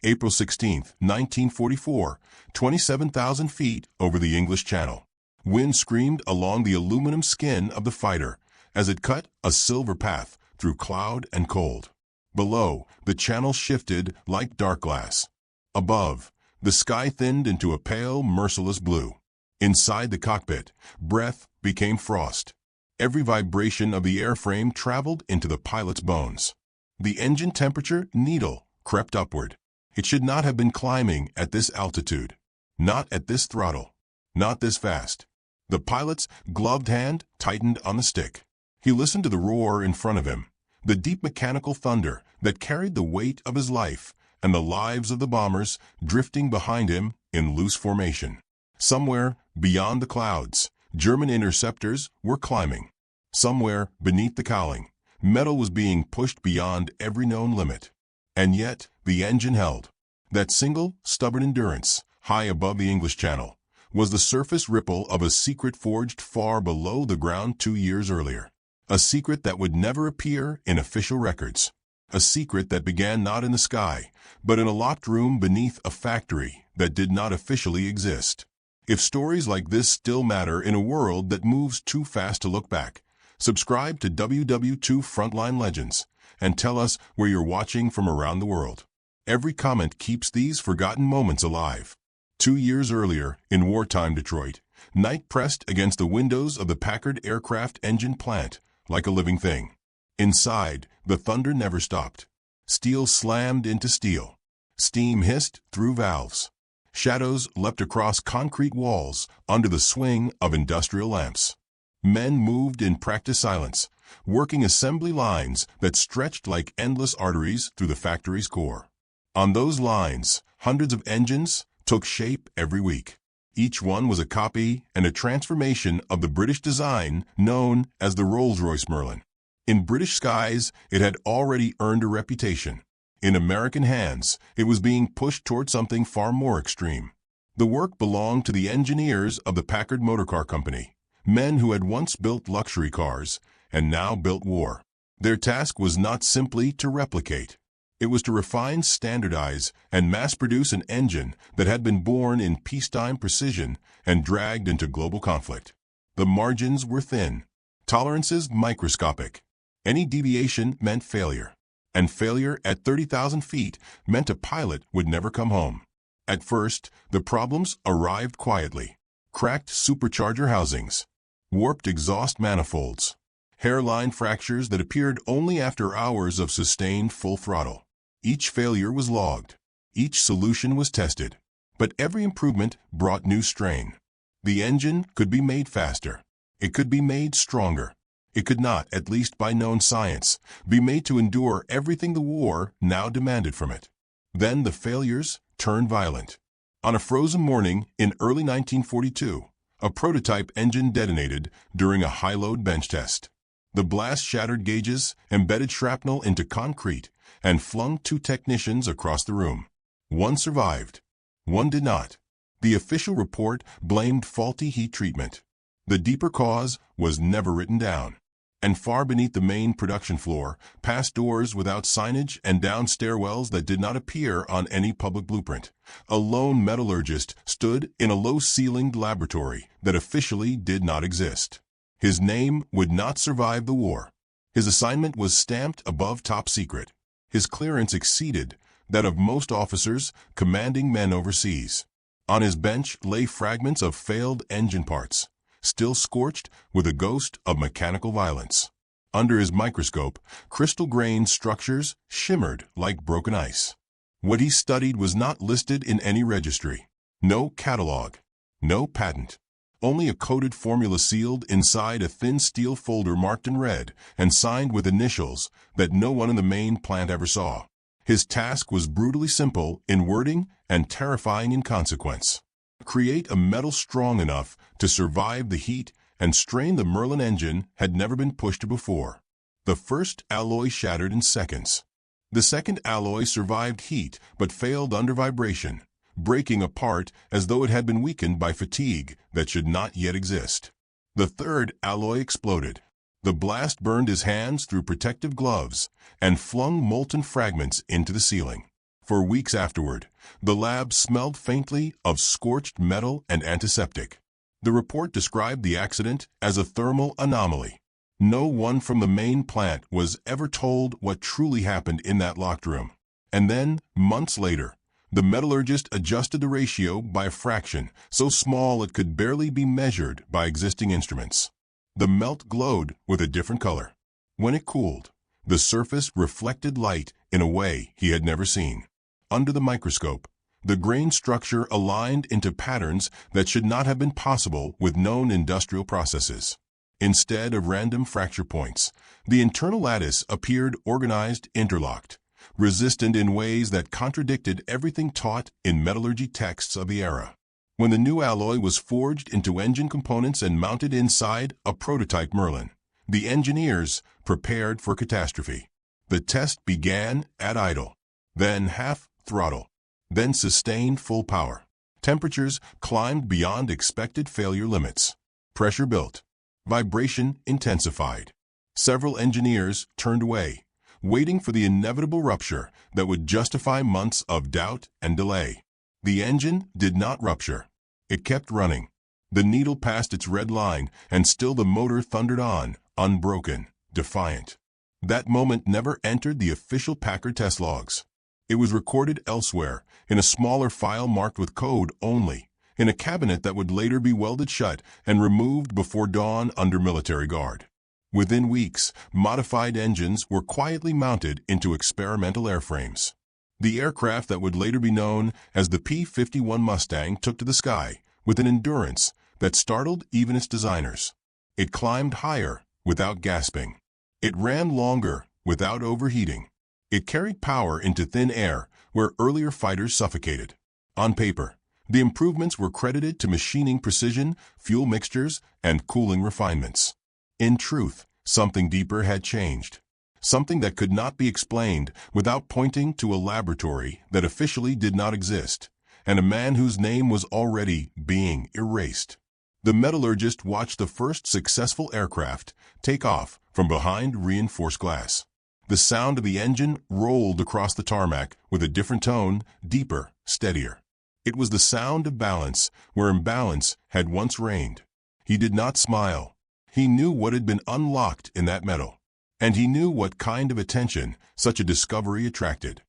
April 16, 1944, 27,000 feet over the English Channel. Wind screamed along the aluminum skin of the fighter as it cut a silver path through cloud and cold. Below, the channel shifted like dark glass. Above, the sky thinned into a pale, merciless blue. Inside the cockpit, breath became frost. Every vibration of the airframe traveled into the pilot's bones. The engine temperature needle crept upward. It should not have been climbing at this altitude. Not at this throttle. Not this fast. The pilot's gloved hand tightened on the stick. He listened to the roar in front of him, the deep mechanical thunder that carried the weight of his life and the lives of the bombers drifting behind him in loose formation. Somewhere beyond the clouds, German interceptors were climbing. Somewhere beneath the cowling, metal was being pushed beyond every known limit. And yet, the engine held. That single, stubborn endurance, high above the English Channel, was the surface ripple of a secret forged far below the ground 2 years earlier. A secret that would never appear in official records. A secret that began not in the sky, but in a locked room beneath a factory that did not officially exist. If stories like this still matter in a world that moves too fast to look back, subscribe to WW2 Frontline Legends and tell us where you're watching from around the world. Every comment keeps these forgotten moments alive. 2 years earlier, in wartime Detroit, night pressed against the windows of the Packard aircraft engine plant like a living thing. Inside, the thunder never stopped. Steel slammed into steel. Steam hissed through valves. Shadows leapt across concrete walls under the swing of industrial lamps. Men moved in practiced silence, working assembly lines that stretched like endless arteries through the factory's core. On those lines, hundreds of engines took shape every week. Each one was a copy and a transformation of the British design known as the Rolls-Royce Merlin. In British skies, it had already earned a reputation. In American hands, it was being pushed toward something far more extreme. The work belonged to the engineers of the Packard Motor Car Company, men who had once built luxury cars and now built war. Their task was not simply to replicate. It was to refine, standardize, and mass-produce an engine that had been born in peacetime precision and dragged into global conflict. The margins were thin, tolerances microscopic. Any deviation meant failure, and failure at 30,000 feet meant a pilot would never come home. At first, the problems arrived quietly. Cracked supercharger housings, warped exhaust manifolds, hairline fractures that appeared only after hours of sustained full throttle. Each failure was logged. Each solution was tested. But every improvement brought new strain. The engine could be made faster. It could be made stronger. It could not, at least by known science, be made to endure everything the war now demanded from it. Then the failures turned violent. On a frozen morning in early 1942, a prototype engine detonated during a high-load bench test. The blast shattered gauges, embedded shrapnel into concrete, and flung 2 technicians across the room. One survived. One did not. The official report blamed faulty heat treatment. The deeper cause was never written down. And far beneath the main production floor, past doors without signage and down stairwells that did not appear on any public blueprint, a lone metallurgist stood in a low-ceilinged laboratory that officially did not exist. His name would not survive the war. His assignment was stamped above top secret. His clearance exceeded that of most officers commanding men overseas. On his bench lay fragments of failed engine parts, still scorched with a ghost of mechanical violence. Under his microscope, crystal-grained structures shimmered like broken ice. What he studied was not listed in any registry. No catalog. No patent. Only a coded formula sealed inside a thin steel folder marked in red and signed with initials that no one in the main plant ever saw. His task was brutally simple in wording and terrifying in consequence. Create a metal strong enough to survive the heat and strain the Merlin engine had never been pushed before. The first alloy shattered in seconds. The second alloy survived heat but failed under vibration, breaking apart as though it had been weakened by fatigue that should not yet exist. The third alloy exploded. The blast burned his hands through protective gloves and flung molten fragments into the ceiling. For weeks afterward, the lab smelled faintly of scorched metal and antiseptic. The report described the accident as a thermal anomaly. No one from the main plant was ever told what truly happened in that locked room. And then, months later, the metallurgist adjusted the ratio by a fraction so small it could barely be measured by existing instruments. The melt glowed with a different color. When it cooled, the surface reflected light in a way he had never seen. Under the microscope, the grain structure aligned into patterns that should not have been possible with known industrial processes. Instead of random fracture points, the internal lattice appeared organized, interlocked, resistant in ways that contradicted everything taught in metallurgy texts of the era. When the new alloy was forged into engine components and mounted inside a prototype Merlin, the engineers prepared for catastrophe. The test began at idle, then half throttle, then sustained full power. Temperatures climbed beyond expected failure limits. Pressure built. Vibration intensified. Several engineers turned away, waiting for the inevitable rupture that would justify months of doubt and delay. The engine did not rupture. It kept running. The needle passed its red line, and still the motor thundered on, unbroken, defiant. That moment never entered the official Packard test logs. It was recorded elsewhere, in a smaller file marked with code only, in a cabinet that would later be welded shut and removed before dawn under military guard. Within weeks, modified engines were quietly mounted into experimental airframes. The aircraft that would later be known as the P-51 Mustang took to the sky with an endurance that startled even its designers. It climbed higher without gasping. It ran longer without overheating. It carried power into thin air where earlier fighters suffocated. On paper, the improvements were credited to machining precision, fuel mixtures, and cooling refinements. In truth, something deeper had changed. Something that could not be explained without pointing to a laboratory that officially did not exist, and a man whose name was already being erased. The metallurgist watched the first successful aircraft take off from behind reinforced glass. The sound of the engine rolled across the tarmac with a different tone, deeper, steadier. It was the sound of balance where imbalance had once reigned. He did not smile. He knew what had been unlocked in that metal, and he knew what kind of attention such a discovery attracted.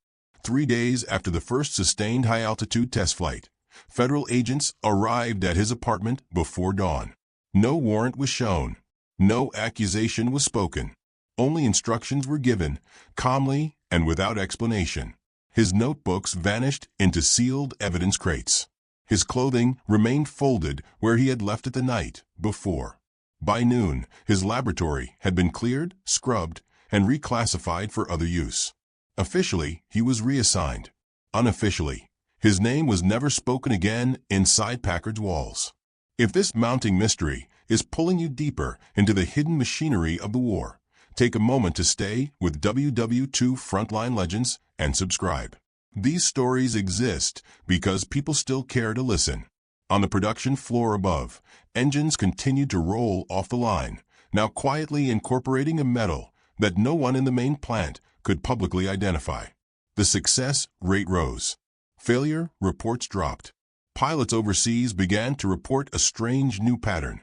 3 days after the first sustained high-altitude test flight, federal agents arrived at his apartment before dawn. No warrant was shown. No accusation was spoken. Only instructions were given, calmly and without explanation. His notebooks vanished into sealed evidence crates. His clothing remained folded where he had left it the night before. By noon, his laboratory had been cleared, scrubbed, and reclassified for other use. Officially, he was reassigned. Unofficially, his name was never spoken again inside Packard's walls. If this mounting mystery is pulling you deeper into the hidden machinery of the war, take a moment to stay with WW2 Frontline Legends and subscribe. These stories exist because people still care to listen. On the production floor above, engines continued to roll off the line, now quietly incorporating a metal that no one in the main plant could publicly identify. The success rate rose. Failure reports dropped. Pilots overseas began to report a strange new pattern.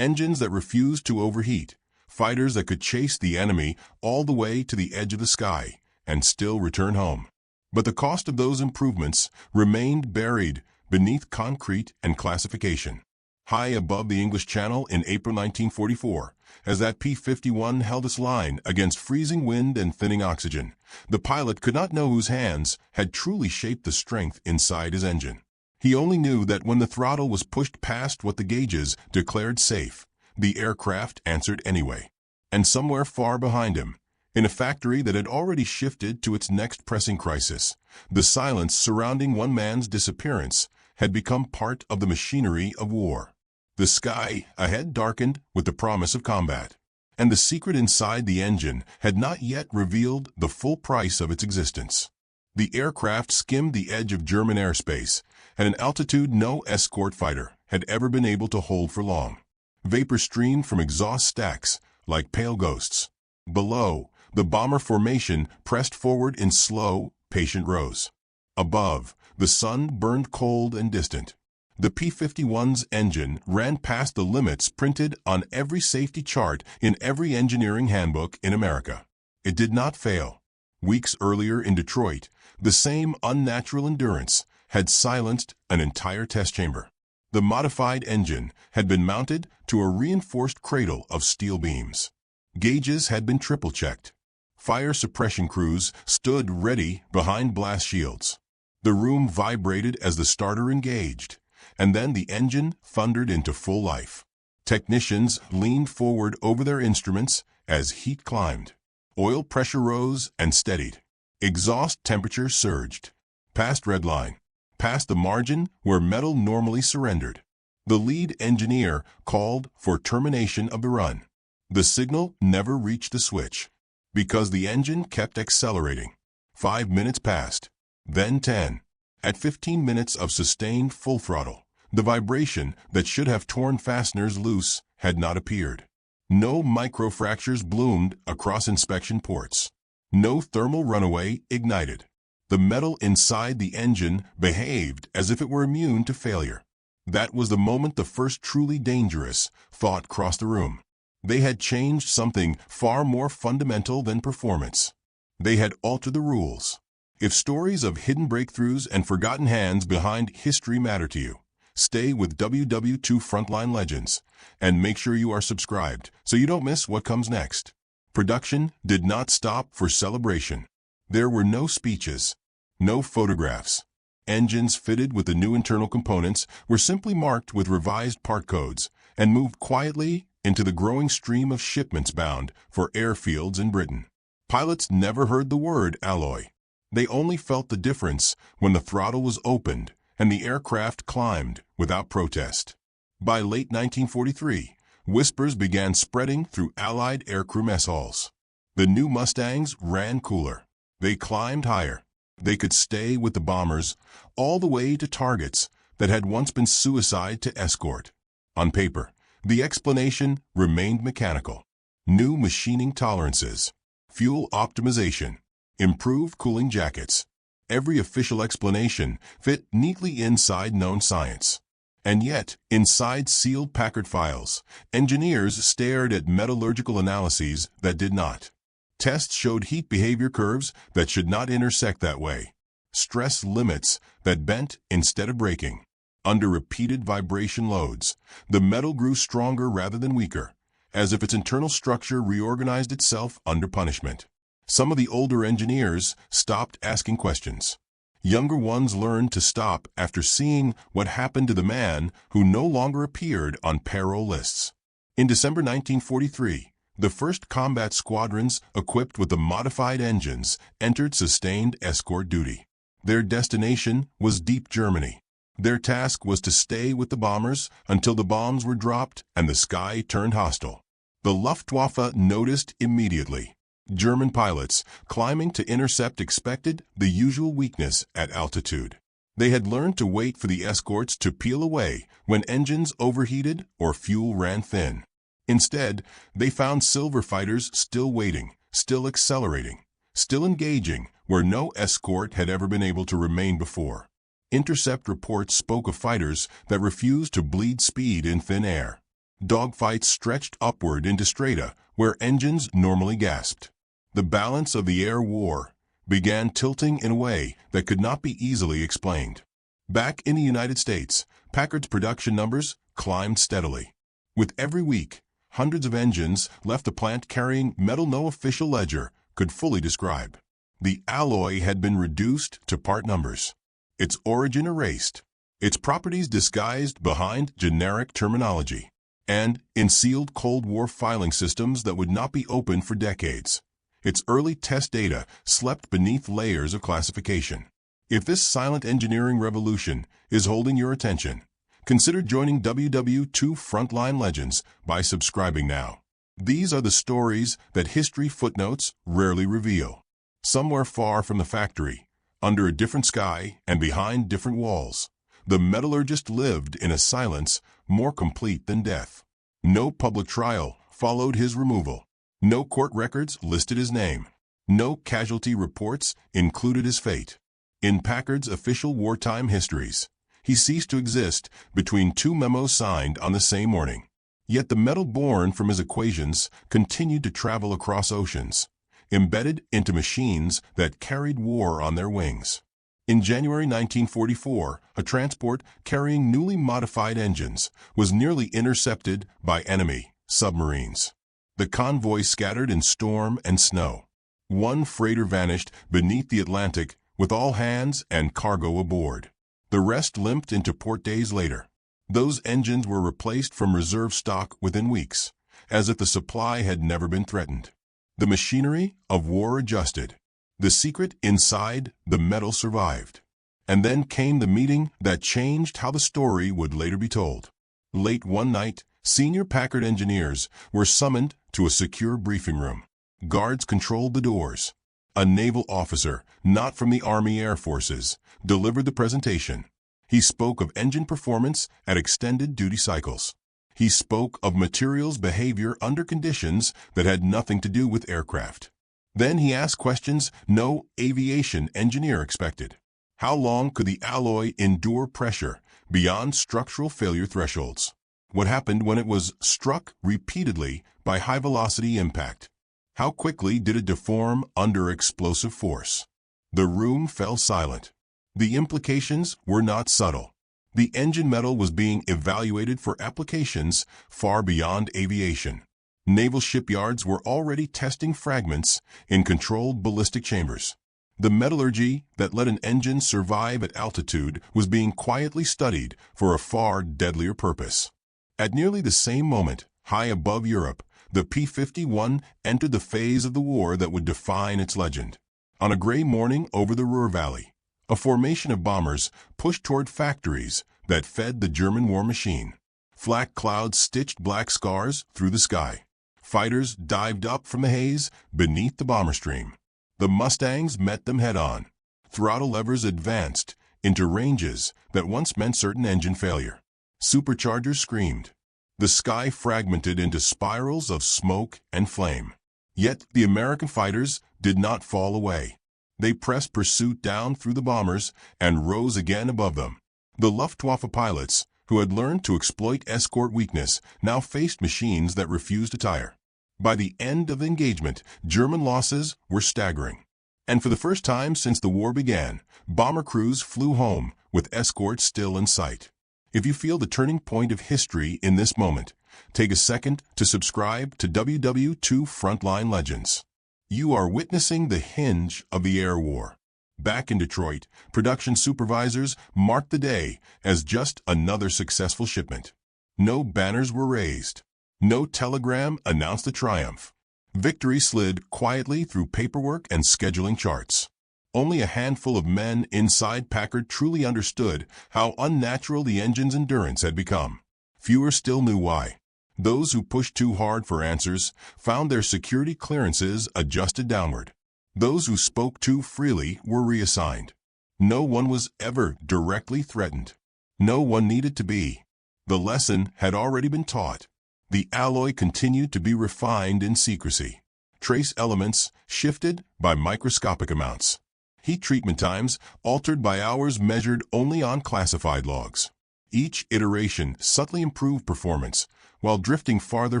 Engines that refused to overheat, fighters that could chase the enemy all the way to the edge of the sky and still return home. But the cost of those improvements remained buried beneath concrete and classification. High above the English Channel in April 1944, as that P-51 held its line against freezing wind and thinning oxygen, the pilot could not know whose hands had truly shaped the strength inside his engine. He only knew that when the throttle was pushed past what the gauges declared safe, the aircraft answered anyway. And somewhere far behind him, in a factory that had already shifted to its next pressing crisis, the silence surrounding one man's disappearance had become part of the machinery of war. The sky ahead darkened with the promise of combat, and the secret inside the engine had not yet revealed the full price of its existence. The aircraft skimmed the edge of German airspace at an altitude no escort fighter had ever been able to hold for long. Vapor streamed from exhaust stacks like pale ghosts. Below, the bomber formation pressed forward in slow, patient rows. Above, the sun burned cold and distant. The P-51's engine ran past the limits printed on every safety chart in every engineering handbook in America. It did not fail. Weeks earlier in Detroit, the same unnatural endurance had silenced an entire test chamber. The modified engine had been mounted to a reinforced cradle of steel beams. Gauges had been triple-checked. Fire suppression crews stood ready behind blast shields. The room vibrated as the starter engaged, and then the engine thundered into full life. Technicians leaned forward over their instruments as heat climbed. Oil pressure rose and steadied. Exhaust temperature surged. Past red line. Past the margin where metal normally surrendered. The lead engineer called for termination of the run. The signal never reached the switch, because the engine kept accelerating. 5 minutes passed, then 10. At 15 minutes of sustained full throttle, the vibration that should have torn fasteners loose had not appeared. No microfractures bloomed across inspection ports. No thermal runaway ignited. The metal inside the engine behaved as if it were immune to failure. That was the moment the first truly dangerous thought crossed the room. They had changed something far more fundamental than performance. They had altered the rules. If stories of hidden breakthroughs and forgotten hands behind history matter to you, stay with WW2 Frontline Legends and make sure you are subscribed so you don't miss what comes next. Production did not stop for celebration. There were no speeches, no photographs. Engines fitted with the new internal components were simply marked with revised part codes and moved quietly into the growing stream of shipments bound for airfields in Britain. Pilots never heard the word alloy. They only felt the difference when the throttle was opened and the aircraft climbed without protest. By late 1943, whispers began spreading through Allied aircrew mess halls. The new Mustangs ran cooler. They climbed higher. They could stay with the bombers all the way to targets that had once been suicide to escort. On paper, the explanation remained mechanical. New machining tolerances, fuel optimization, improved cooling jackets. Every official explanation fit neatly inside known science. And yet, inside sealed Packard files, engineers stared at metallurgical analyses that did not. Tests showed heat behavior curves that should not intersect that way. Stress limits that bent instead of breaking. Under repeated vibration loads, the metal grew stronger rather than weaker, as if its internal structure reorganized itself under punishment. Some of the older engineers stopped asking questions. Younger ones learned to stop after seeing what happened to the man who no longer appeared on payroll lists. In December 1943, the first combat squadrons equipped with the modified engines entered sustained escort duty. Their destination was deep Germany. Their task was to stay with the bombers until the bombs were dropped and the sky turned hostile. The Luftwaffe noticed immediately. German pilots climbing to intercept expected the usual weakness at altitude. They had learned to wait for the escorts to peel away when engines overheated or fuel ran thin. Instead, they found silver fighters still waiting, still accelerating, still engaging where no escort had ever been able to remain before. Intercept reports spoke of fighters that refused to bleed speed in thin air. Dogfights stretched upward into strata where engines normally gasped. The balance of the air war began tilting in a way that could not be easily explained. Back in the United States, Packard's production numbers climbed steadily. With every week, hundreds of engines left the plant carrying metal no official ledger could fully describe. The alloy had been reduced to part numbers, its origin erased, its properties disguised behind generic terminology, and in sealed Cold War filing systems that would not be opened for decades. Its early test data slept beneath layers of classification. If this silent engineering revolution is holding your attention, consider joining WW2 Frontline Legends by subscribing now. These are the stories that history footnotes rarely reveal. Somewhere far from the factory, under a different sky and behind different walls, the metallurgist lived in a silence more complete than death. No public trial followed his removal. No court records listed his name. No casualty reports included his fate. In Packard's official wartime histories, he ceased to exist between two memos signed on the same morning. Yet the metal born from his equations continued to travel across oceans, embedded into machines that carried war on their wings. In January 1944, a transport carrying newly modified engines was nearly intercepted by enemy submarines. The convoy scattered in storm and snow. One freighter vanished beneath the Atlantic with all hands and cargo aboard. The rest limped into port days later. Those engines were replaced from reserve stock within weeks, as if the supply had never been threatened. The machinery of war adjusted. The secret inside the metal survived. And then came the meeting that changed how the story would later be told. Late one night, senior Packard engineers were summoned to a secure briefing room. Guards controlled the doors. A naval officer, not from the Army Air Forces, delivered the presentation. He spoke of engine performance at extended duty cycles. He spoke of materials behavior under conditions that had nothing to do with aircraft. Then he asked questions no aviation engineer expected. How long could the alloy endure pressure beyond structural failure thresholds? What happened when it was struck repeatedly by high-velocity impact? How quickly did it deform under explosive force? The room fell silent. The implications were not subtle. The engine metal was being evaluated for applications far beyond aviation. Naval shipyards were already testing fragments in controlled ballistic chambers. The metallurgy that let an engine survive at altitude was being quietly studied for a far deadlier purpose. At nearly the same moment, high above Europe, the P-51 entered the phase of the war that would define its legend. On a gray morning over the Ruhr Valley, a formation of bombers pushed toward factories that fed the German war machine. Flak clouds stitched black scars through the sky. Fighters dived up from the haze beneath the bomber stream. The Mustangs met them head-on. Throttle levers advanced into ranges that once meant certain engine failure. Superchargers screamed. The sky fragmented into spirals of smoke and flame. Yet the American fighters did not fall away. They pressed pursuit down through the bombers and rose again above them. The Luftwaffe pilots, who had learned to exploit escort weakness, now faced machines that refused to tire. By the end of the engagement, German losses were staggering. And for the first time since the war began, bomber crews flew home with escorts still in sight. If you feel the turning point of history in this moment, take a second to subscribe to WW2 Frontline Legends. You are witnessing the hinge of the air war. Back in Detroit, production supervisors marked the day as just another successful shipment. No banners were raised. No telegram announced the triumph. Victory slid quietly through paperwork and scheduling charts. Only a handful of men inside Packard truly understood how unnatural the engine's endurance had become. Fewer still knew why. Those who pushed too hard for answers found their security clearances adjusted downward. Those who spoke too freely were reassigned. No one was ever directly threatened. No one needed to be. The lesson had already been taught. The alloy continued to be refined in secrecy. Trace elements shifted by microscopic amounts. Heat treatment times altered by hours measured only on classified logs. Each iteration subtly improved performance, while drifting farther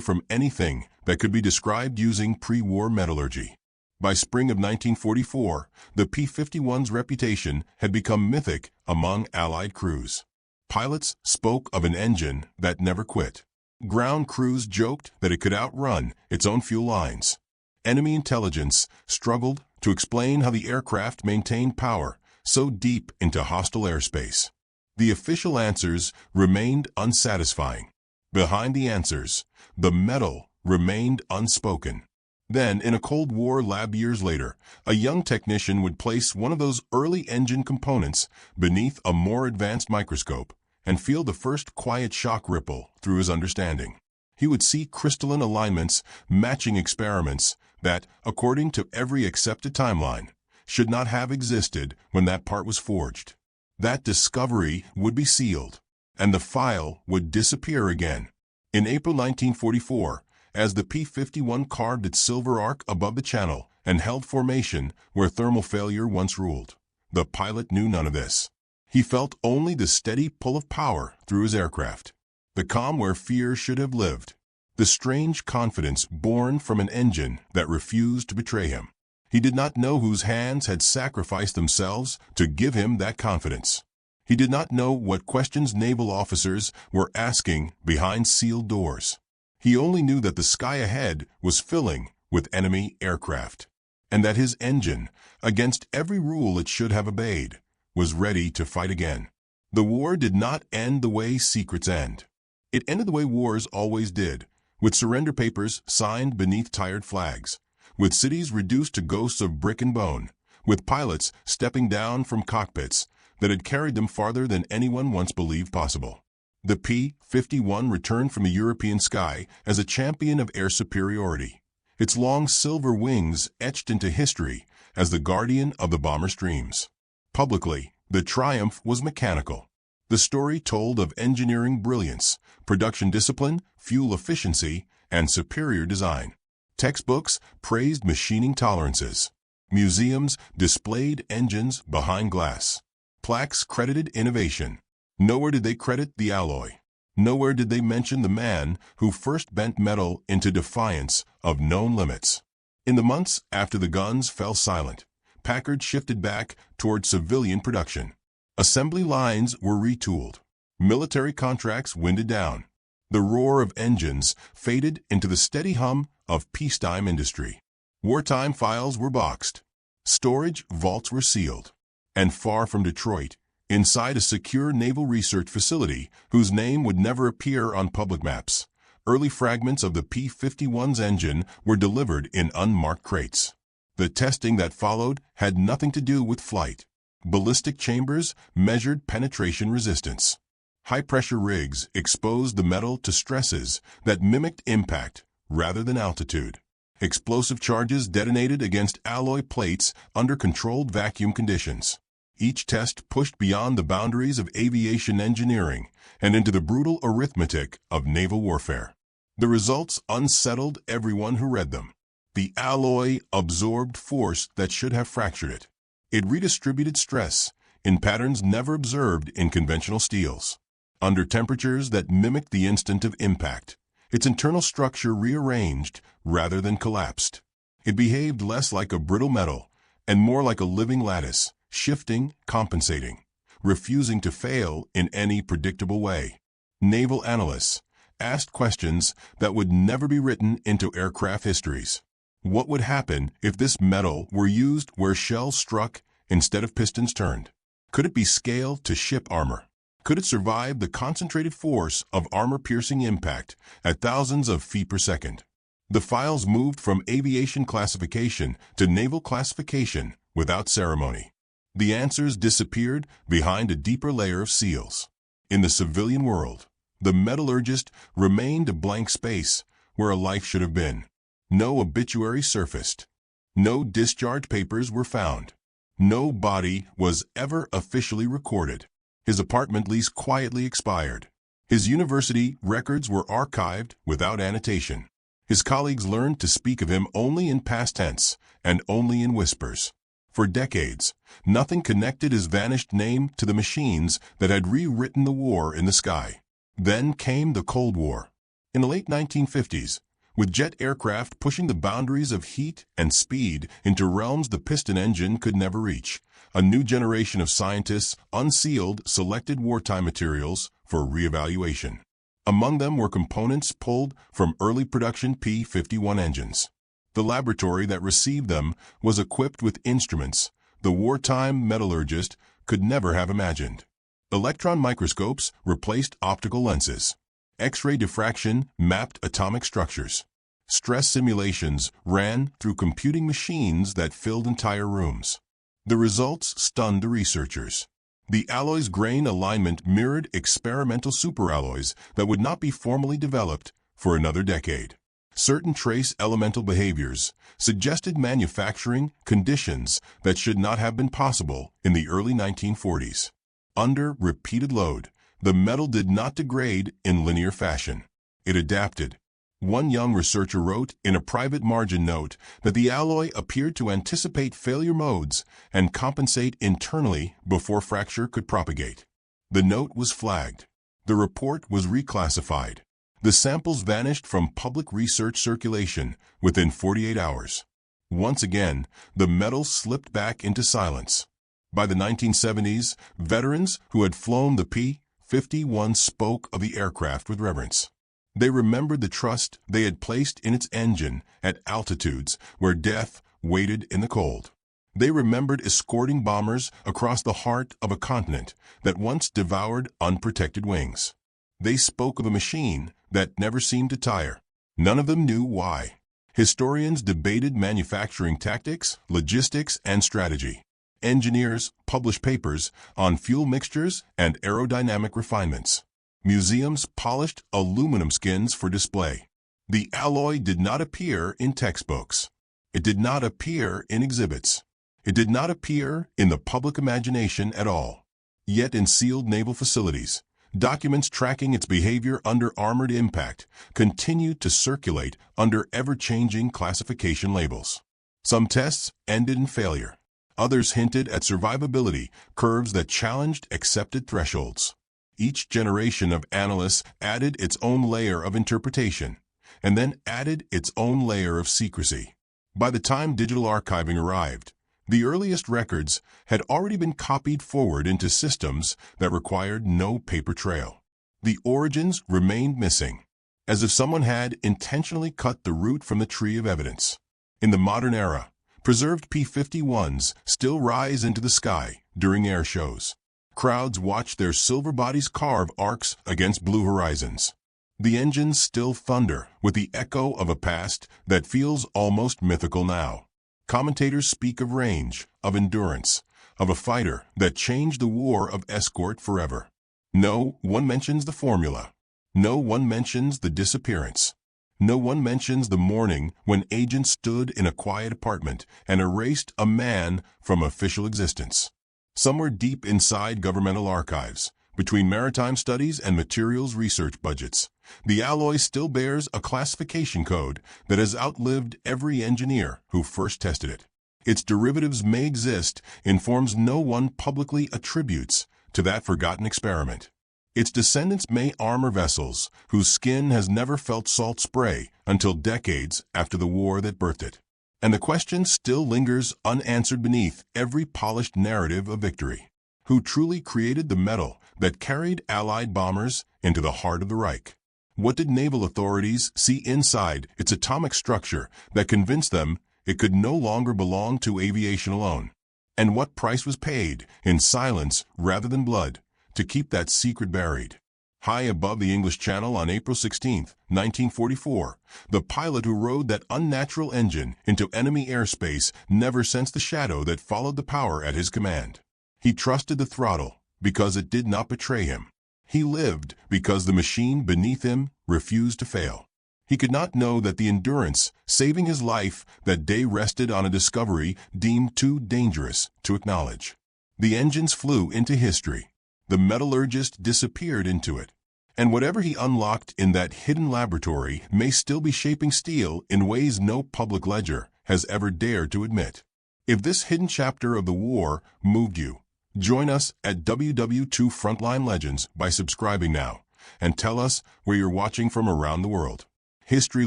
from anything that could be described using pre-war metallurgy. By spring of 1944, the P-51's reputation had become mythic among Allied crews. Pilots spoke of an engine that never quit. Ground crews joked that it could outrun its own fuel lines. Enemy intelligence struggled to explain how the aircraft maintained power so deep into hostile airspace. The official answers remained unsatisfying. Behind the answers, the metal remained unspoken. Then, in a Cold War lab years later, a young technician would place one of those early engine components beneath a more advanced microscope and feel the first quiet shock ripple through his understanding. He would see crystalline alignments matching experiments that, according to every accepted timeline, should not have existed when that part was forged. That discovery would be sealed, and the file would disappear again. In April 1944, as the P-51 carved its silver arc above the channel and held formation where thermal failure once ruled, The pilot knew none of this. He felt only the steady pull of power through his aircraft, the calm where fear should have lived, the strange confidence born from an engine that refused to betray him. He did not know whose hands had sacrificed themselves to give him that confidence. He did not know what questions naval officers were asking behind sealed doors. He only knew that the sky ahead was filling with enemy aircraft, and that his engine, against every rule it should have obeyed, was ready to fight again. The war did not end the way secrets end. It ended the way wars always did, with surrender papers signed beneath tired flags, with cities reduced to ghosts of brick and bone, with pilots stepping down from cockpits that had carried them farther than anyone once believed possible. The P-51 returned from the European sky as a champion of air superiority, its long silver wings etched into history as the guardian of the bomber's dreams. Publicly, the triumph was mechanical. The story told of engineering brilliance, production discipline, fuel efficiency, and superior design. Textbooks praised machining tolerances. Museums displayed engines behind glass. Plaques credited innovation. Nowhere did they credit the alloy. Nowhere did they mention the man who first bent metal into defiance of known limits. In the months after the guns fell silent, Packard shifted back toward civilian production. Assembly lines were retooled. Military contracts winded down. The roar of engines faded into the steady hum of peacetime industry. Wartime files were boxed. Storage vaults were sealed. And far from Detroit, inside a secure naval research facility whose name would never appear on public maps, early fragments of the P-51's engine were delivered in unmarked crates. The testing that followed had nothing to do with flight. Ballistic chambers measured penetration resistance. High-pressure rigs exposed the metal to stresses that mimicked impact rather than altitude. Explosive charges detonated against alloy plates under controlled vacuum conditions. Each test pushed beyond the boundaries of aviation engineering and into the brutal arithmetic of naval warfare. The results unsettled everyone who read them. The alloy absorbed force that should have fractured it. It redistributed stress in patterns never observed in conventional steels. Under temperatures that mimicked the instant of impact, its internal structure rearranged rather than collapsed. It behaved less like a brittle metal and more like a living lattice, shifting, compensating, refusing to fail in any predictable way. Naval analysts asked questions that would never be written into aircraft histories. What would happen if this metal were used where shells struck instead of pistons turned? Could it be scaled to ship armor? Could it survive the concentrated force of armor-piercing impact at thousands of feet per second? The files moved from aviation classification to naval classification without ceremony. The answers disappeared behind a deeper layer of seals. In the civilian world, the metallurgist remained a blank space where a life should have been. No obituary surfaced. No discharge papers were found. No body was ever officially recorded. His apartment lease quietly expired. His university records were archived without annotation. His colleagues learned to speak of him only in past tense and only in whispers. For decades, nothing connected his vanished name to the machines that had rewritten the war in the sky. Then came the Cold War. In the late 1950s, with jet aircraft pushing the boundaries of heat and speed into realms the piston engine could never reach, a new generation of scientists unsealed selected wartime materials for reevaluation. Among them were components pulled from early production P-51 engines. The laboratory that received them was equipped with instruments the wartime metallurgist could never have imagined. Electron microscopes replaced optical lenses. X-ray diffraction mapped atomic structures. Stress simulations ran through computing machines that filled entire rooms. The results stunned the researchers. The alloy's grain alignment mirrored experimental superalloys that would not be formally developed for another decade. Certain trace elemental behaviors suggested manufacturing conditions that should not have been possible in the early 1940s. Under repeated load, the metal did not degrade in linear fashion. It adapted. One young researcher wrote in a private margin note that the alloy appeared to anticipate failure modes and compensate internally before fracture could propagate. The note was flagged. The report was reclassified. The samples vanished from public research circulation within 48 hours. Once again, the metal slipped back into silence. By the 1970s, veterans who had flown the P-51 spoke of the aircraft with reverence. They remembered the trust they had placed in its engine at altitudes where death waited in the cold. They remembered escorting bombers across the heart of a continent that once devoured unprotected wings. They spoke of a machine that never seemed to tire. None of them knew why. Historians debated manufacturing tactics, logistics, and strategy. Engineers published papers on fuel mixtures and aerodynamic refinements. Museums polished aluminum skins for display. The alloy did not appear in textbooks. It did not appear in exhibits. It did not appear in the public imagination at all. Yet in sealed naval facilities, documents tracking its behavior under armored impact continued to circulate under ever-changing classification labels. Some tests ended in failure. Others hinted at survivability curves that challenged accepted thresholds. Each generation of analysts added its own layer of interpretation, and then added its own layer of secrecy. By the time digital archiving arrived, the earliest records had already been copied forward into systems that required no paper trail. The origins remained missing, as if someone had intentionally cut the root from the tree of evidence. In the modern era, preserved P-51s still rise into the sky during air shows. Crowds watch their silver bodies carve arcs against blue horizons. The engines still thunder with the echo of a past that feels almost mythical now. Commentators speak of range, of endurance, of a fighter that changed the war of escort forever. No one mentions the formula. No one mentions the disappearance. No one mentions the morning when agents stood in a quiet apartment and erased a man from official existence. Somewhere deep inside governmental archives, between maritime studies and materials research budgets, the alloy still bears a classification code that has outlived every engineer who first tested it. Its derivatives may exist in forms no one publicly attributes to that forgotten experiment. Its descendants may armor vessels whose skin has never felt salt spray until decades after the war that birthed it. And the question still lingers unanswered beneath every polished narrative of victory. Who truly created the metal that carried Allied bombers into the heart of the Reich? What did naval authorities see inside its atomic structure that convinced them it could no longer belong to aviation alone? And what price was paid, in silence rather than blood, to keep that secret buried? High above the English Channel on April 16, 1944, the pilot who rode that unnatural engine into enemy airspace never sensed the shadow that followed the power at his command. He trusted the throttle because it did not betray him. He lived because the machine beneath him refused to fail. He could not know that the endurance saving his life that day rested on a discovery deemed too dangerous to acknowledge. The engines flew into history. The metallurgist disappeared into it. And whatever he unlocked in that hidden laboratory may still be shaping steel in ways no public ledger has ever dared to admit. If this hidden chapter of the war moved you, join us at WW2 Frontline Legends by subscribing now, and tell us where you're watching from around the world. History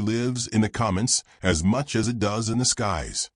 lives in the comments as much as it does in the skies.